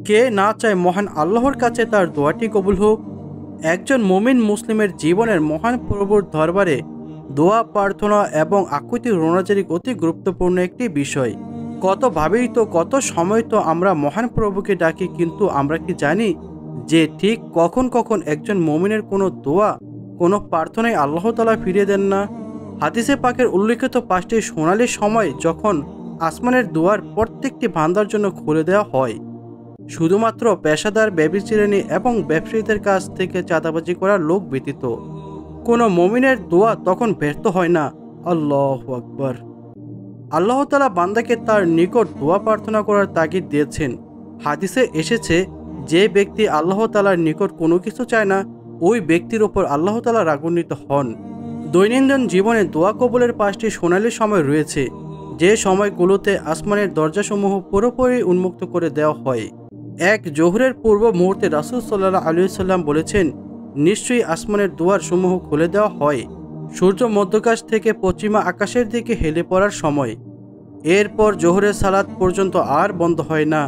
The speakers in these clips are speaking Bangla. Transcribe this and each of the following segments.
কে না চায় মহান আল্লাহর কাছে তার দোয়াটি কবুল হোক। একজন মুমিন মুসলিমের জীবনের মহান প্রভুর দরবারে দোয়া প্রার্থনা এবং আকুতি রোনাজারি অতি গুরুত্বপূর্ণ একটি বিষয়। কত সময় তো আমরা মহান প্রভুকে ডাকি, কিন্তু আমরা কি জানি যে ঠিক কখন কখন একজন মুমিনের কোনো দোয়া কোনো প্রার্থনায় আল্লাহ তাআলা ফিরিয়ে দেন না। হাদিসে পাকের উল্লেখিত 5টি সোনালী সময় যখন আসমানের দুয়ার প্রত্যেকটি বান্দার জন্য খুলে দেওয়া হয়, শুধুমাত্র পেশাদার ব্যভিচারিণী এবং ব্যবসায়ীদের কাছ থেকে চাঁদাবাজি করার লোক ব্যতীত। কোনো মুমিনের দোয়া তখন ব্যর্থ হয় না। আল্লাহু আকবার। আল্লাহ তাআলা বান্দাকে তার নিকট দোয়া প্রার্থনা করার তাগিদ দিয়েছেন। হাদিসে এসেছে, যে ব্যক্তি আল্লাহ তাআলার নিকট কোনো কিছু চায় না, ওই ব্যক্তির ওপর আল্লাহ তাআলা রাগান্বিত হন। দৈনন্দিন জীবনে দোয়া কবুলের 5টি সোনালী সময় রয়েছে, যে সময়গুলোতে আসমানের দরজাসমূহ পুরোপুরি উন্মুক্ত করে দেওয়া হয়। জোহরের পূর্ব মুহূর্তে রাসূল সাল্লাল্লাহু আলাইহি ওয়াসাল্লাম বলেছেন, নিশ্চয়ই আসমানের দুয়ার সমূহ খুলে দেওয়া হয় সূর্য মধ্যকাশ থেকে পশ্চিমা আকাশের দিকে হেলে পড়ার সময়। এরপর জোহরের সালাত পর্যন্ত আর বন্ধ হয় না।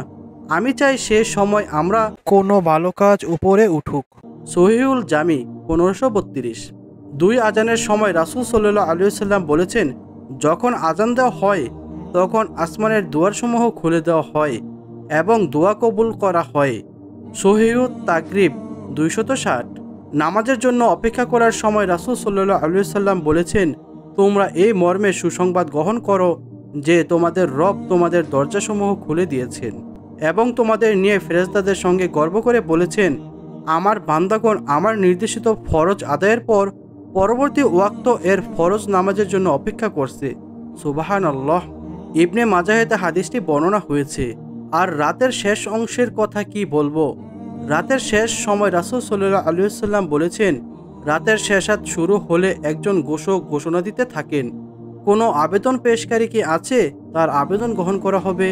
আমি চাই সে সময় আমরা কোনো ভালো কাজ উপরে উঠুক। সহিহুল জামি 1532। 2 আজানের সময় রাসূল সাল্লাল্লাহু আলাইহি ওয়াসাল্লাম বলেছেন, যখন আজান দেওয়া হয় তখন আসমানের দুয়ারসমূহ খুলে দেওয়া হয় এবং দোয়া কবুল করা হয়। সহিহুত তাকরিব 260। নামাজের জন্য অপেক্ষা করার সময় রাসূল সাল্লাল্লাহু আলাইহি ওয়াসাল্লাম বলেছেন, তোমরা এই মর্মে সুসংবাদ গ্রহণ করো যে তোমাদের রব তোমাদের দরজাসমূহ খুলে দিয়েছেন এবং তোমাদের নিয়ে ফেরেশতাদের সঙ্গে গর্ব করে বলেছেন, আমার বান্দাগণ আমার নির্দেশিত ফরজ আদায়ের পর পরবর্তী ওয়াক্ত এর ফরজ নামাজের জন্য অপেক্ষা করছে। সুবহানাল্লাহ। ইবনে মাজাহেতে হাদিসটি বর্ণনা হয়েছে। আর রাতের শেষ অংশের কথা কি বলবো। রাতের শেষ সময় রাসূল সাল্লাল্লাহু আলাইহি ওয়াসাল্লাম বলেছেন, রাতের শেষাত শুরু হলে একজন ঘোষক ঘোষণা দিতে থাকেন, কোনো আবেদন পেশকারী কি আছে, তার আবেদন গ্রহণ করা হবে।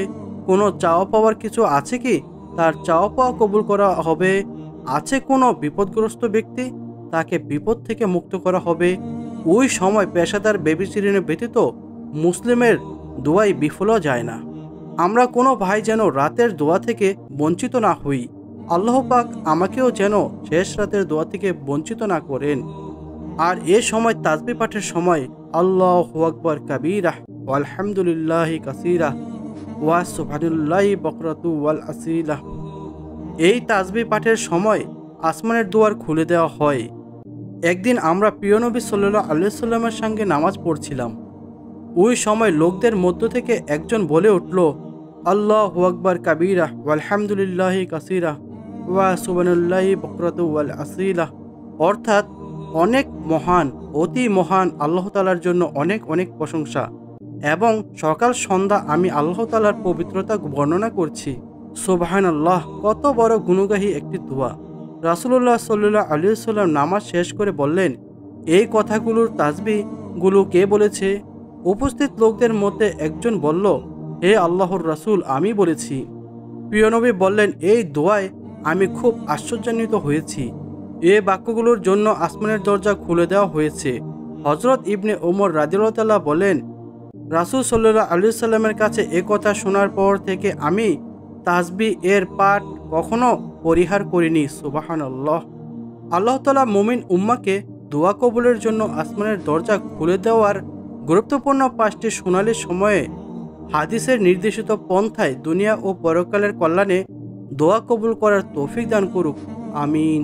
কোনো চাওয়া পাওয়ার কিছু আছে কি, তার চাওয়া পাওয়া কবুল করা হবে। আছে কোনো বিপদগ্রস্ত ব্যক্তি, তাকে বিপদ থেকে মুক্ত করা হবে। ওই সময় পেশাদার ব্যভিচারিণী ব্যতীত মুসলিমের দোয়াই বিফল যায় না। আমরা কোনো ভাই যেন রাতের দোয়া থেকে বঞ্চিত না হই। আল্লাহ পাক আমাকেও যেন শেষ রাতের দোয়া থেকে বঞ্চিত না করেন। আর এ সময় তাসবিহ পাঠের সময় আল্লাহু আকবার কাবীরা আলহামদুলিল্লাহি কাসীরা ওয়া সুবহানাল্লাহি বুকরাতু ওয়াল আসীলা। এই তাসবিহ পাঠের সময় আসমানের দুয়ার খুলে দেওয়া হয়। একদিন আমরা প্রিয় নবী সাল্লাল্লাহু আলাইহি ওয়াসাল্লামের সঙ্গে নামাজ পড়ছিলাম। ওই সময় লোকদের মধ্য থেকে একজন বলে উঠল, আল্লাহু আকবার কাবীরা আলহামদুলিল্লাহি কাসীরা ওয়া সুবহানাল্লাহি বুকরাতু ওয়াল আসীলা। অর্থাৎ অনেক মহান, অতি মহান আল্লাহ তাআলার জন্য অনেক অনেক প্রশংসা এবং সকাল সন্ধ্যা আমি আল্লাহ তাআলার পবিত্রতা বর্ণনা করছি। সুবহানাল্লাহ। কত বড় গুণগাহী একটি দোয়া। রাসূলুল্লাহ সাল্লাল্লাহু আলাইহি ওয়াসাল্লাম নামাজ শেষ করে বললেন, এই কথাগুলোর তাসবিহগুলো কে বলেছে? উপস্থিত লোকদের মধ্যে একজন বলল, হে আল্লাহর রাসূল, আমি বলেছি। প্রিয় নবী বললেন, এই দোয়ায় আমি খুব আশ্চর্যান্বিত হয়েছি। এ বাক্যগুলোর জন্য আসমানের দরজা খুলে দেওয়া হয়েছে। হযরত ইবনে ওমর রাদিয়াল্লাহু তাআলা বলেন, রাসূল সাল্লাল্লাহু আলাইহি ওয়াসাল্লামের কাছে এ কথা শোনার পর থেকে আমি তাসবিহ এর পাঠ কখনো পরিহার করিনি। সুবহানাল্লাহ। আল্লাহ তাআলা মুমিন উম্মাহকে দোয়া কবুলের জন্য আসমানের দরজা খুলে দেওয়ার গুরুত্বপূর্ণ 5টি সোনালী সময়ে হাদিসের নির্দেশিত পন্থায় দুনিয়া ও পরকালের কল্যাণে দোয়া কবুল করার তৌফিক দান করুক। আমিন।